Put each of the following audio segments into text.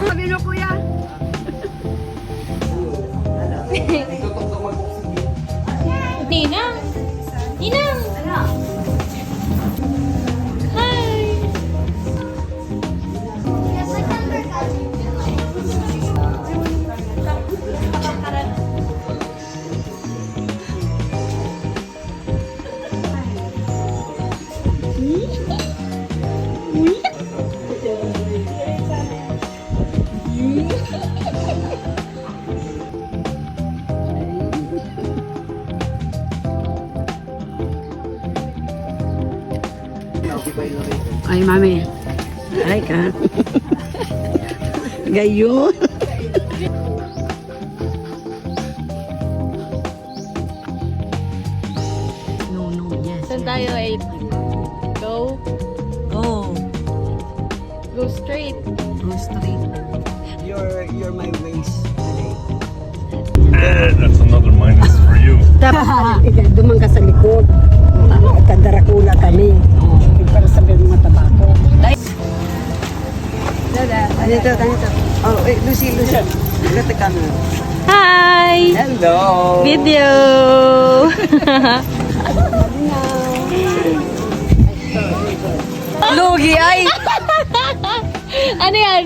Sabi mo kuya. Ninang! Ninang! Hi! Ay, mami. Ay ka. Gayon. No, yes. Saan tayo ay go? Oh, Go straight. go straight. You're my waist. That's another minus for you. Dumang ka sa likod. Kadarakula kami. Para sabihin mga tabako. Dito. Oh, Lucy. Look at the camera. Hi! Hello! Video! Lugi ay! Ano yan?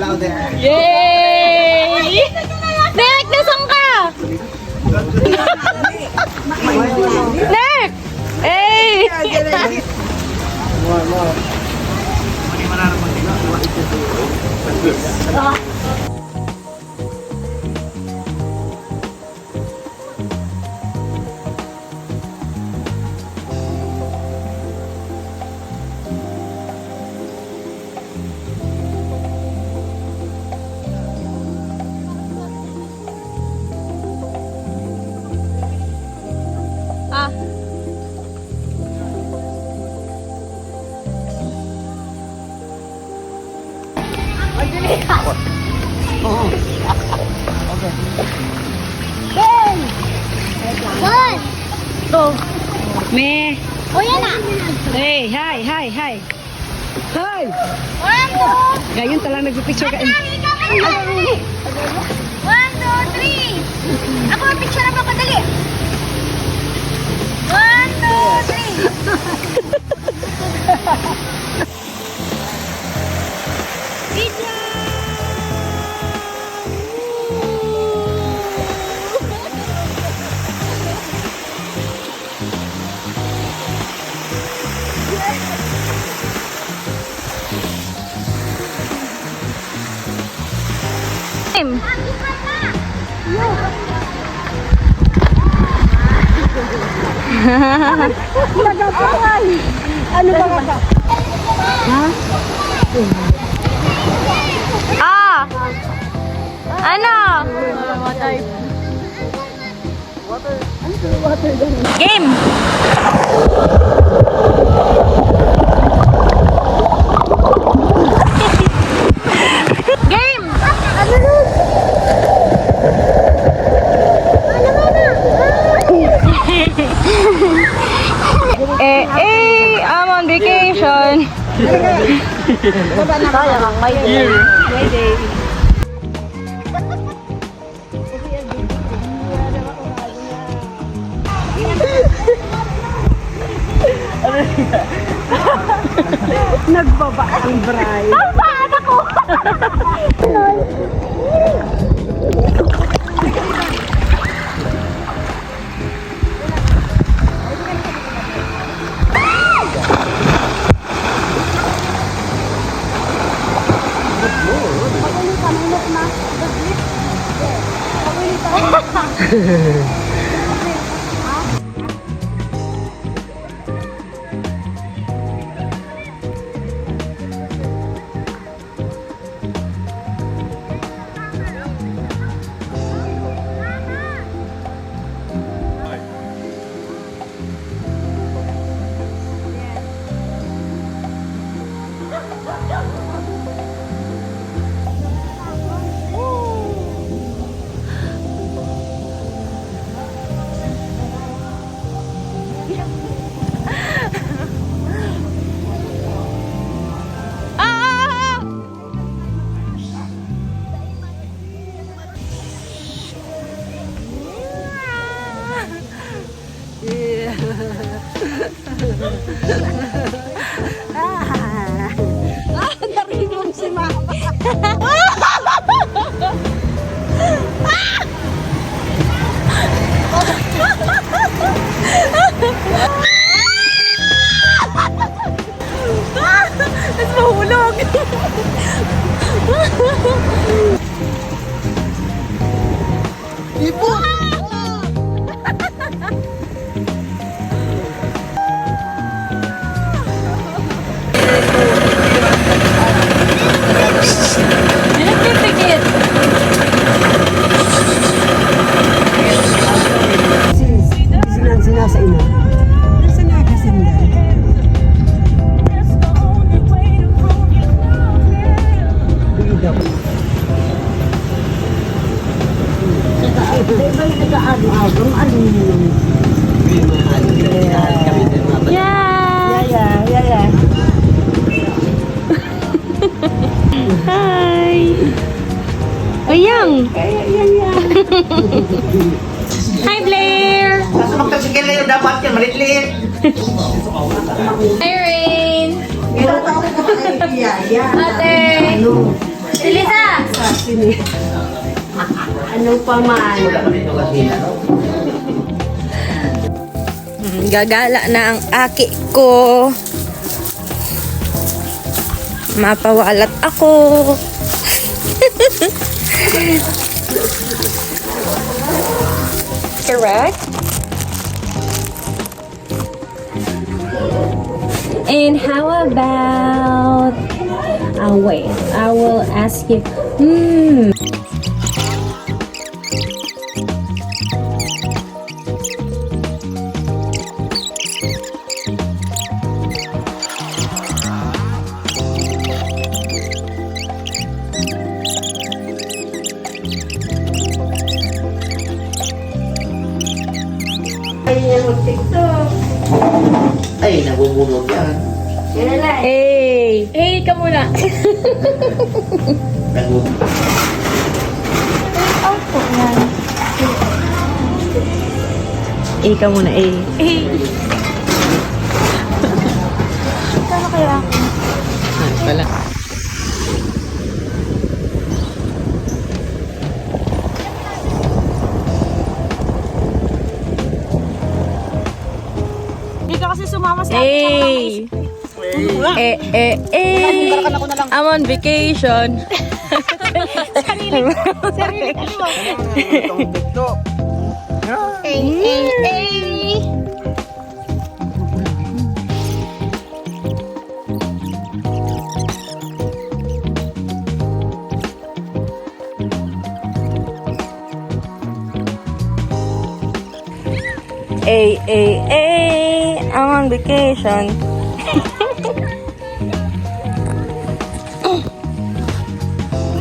Louder. Yay! Nek! Nasaan ka? Nek! Hey! Ah. Go. Me. Oh, yan na. Hey, hi. Hi! One, two. Gayon talang nagpipicture ka. One, two, three. Ako ang picture na papadali. One, two, three. Video. Time. Nagapangan! Ano ba ka? Ha? Ah! Ano? Game! Game! I'm on vacation. My day. Nagbaba ang bride. Ang paan ako! Pinagpipikit. Sinasa ina. Nasa nakasandal. Bida ko. Nag-aano-agam, ano yun? Yeah. Yeah. Hi. Ayang. Hi, Blair. Magkasigil na yun, dapat yan, malit-lit. Hi, Rain. Ate. Si Lisa. Ano pa man? Gagala na ang aki ko. Mapawalat ako. Correct? And how about... wait, I will ask you. Ay, nabubulog yan. Hey! Hey ka muna. Nabubulog. Eh ka muna, eh. Eh. Kano kaya ako? Wala. Hindi ka kasi sumama sa Hey! I'm on vacation. I'm on vacation.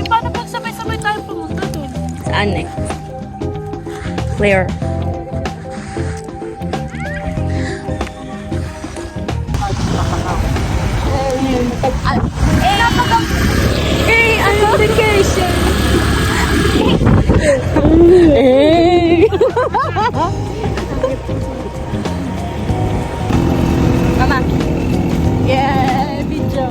Paano pag sabay-sabay tayo pumunta doon? Saan eh? Clear. Hey, I'm on vacation. Hey. Mama. Yeah, video.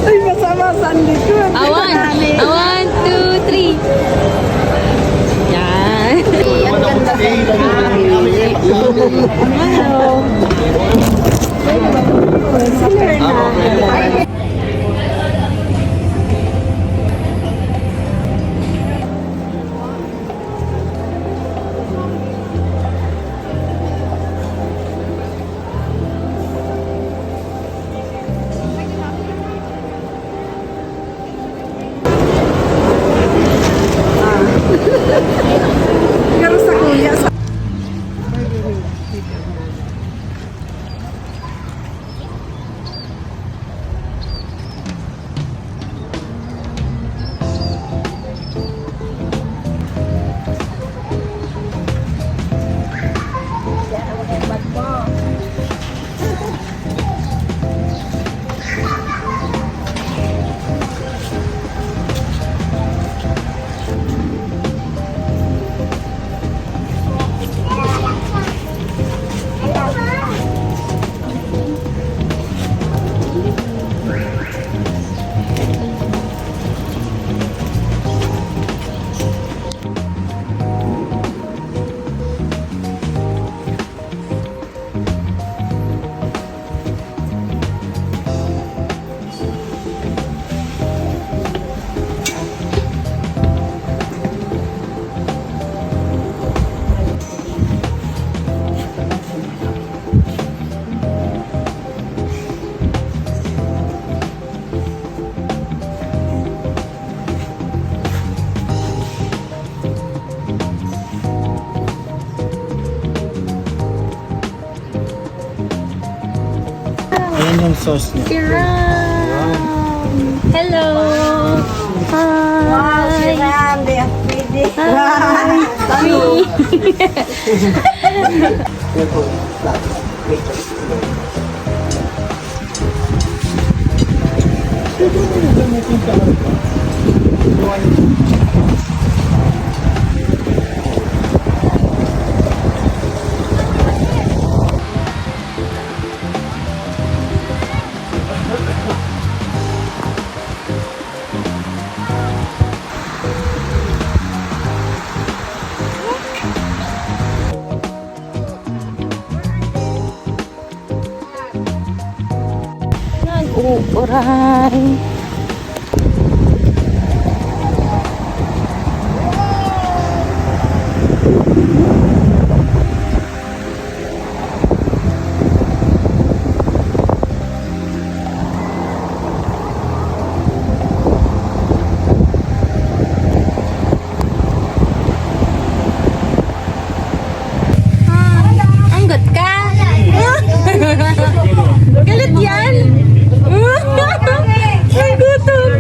Ay, masama-saan dito. One, two, three. Yan. Pero sa kuya, sa... Yan yung sauce niya. Siram! Hello! Wow, si Hi! Randy at Pwede. Hi! Yan po. Nag-uuray. Anggot ka? Galit yan? Ay, gutom!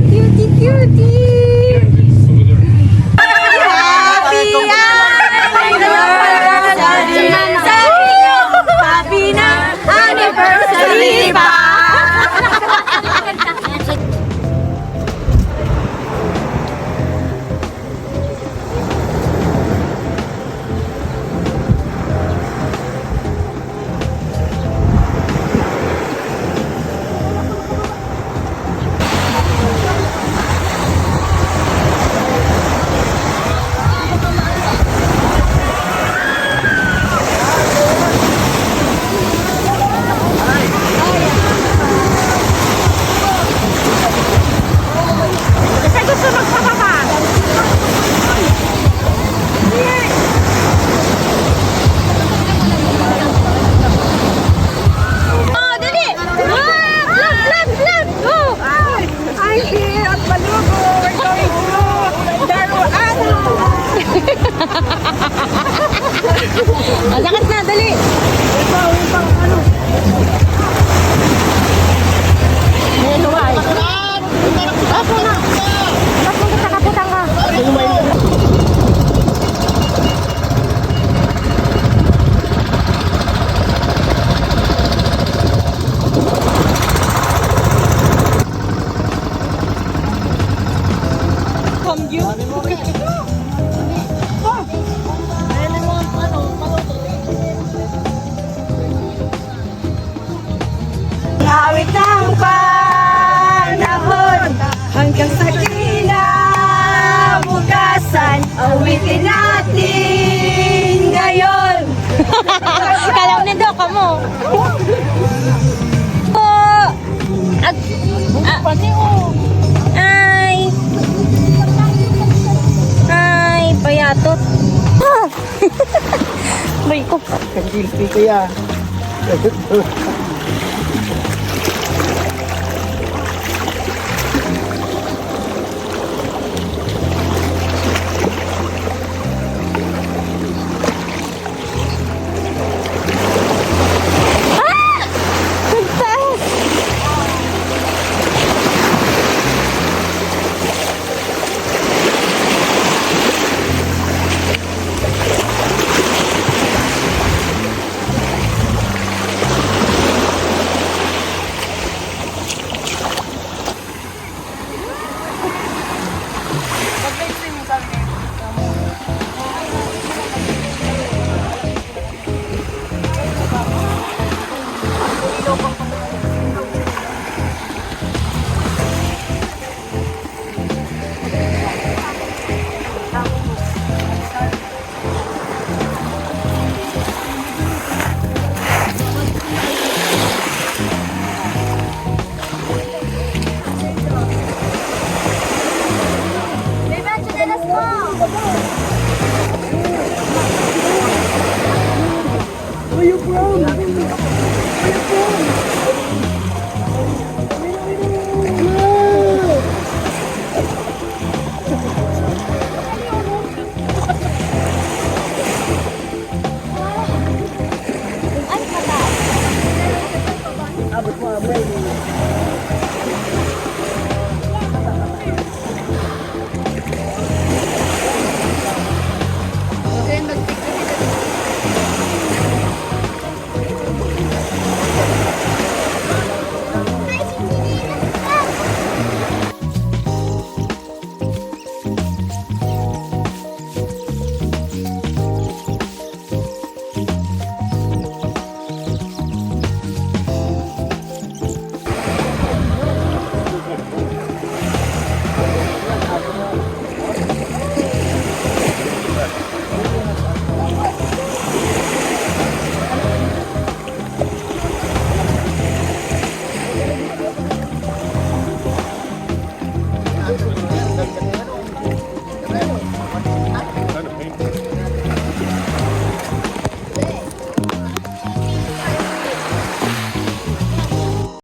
Cutie, cutie! Happy anniversary! Happy na anniversary pa! Kasi gusto magpapapa. Oh, dali! Lap! Go! I'm here at Malugo. We're going to Daruano. Malakas na, dali! May luway. Opo na. Ba't mo sa kaputan ka? Awit ng panahon hanggang sa kinabukasan. Awitin natin ngayon. Kalaw na daw ka mo. Oh! Ay, payatot. Bay ko. Kagilty ko yan.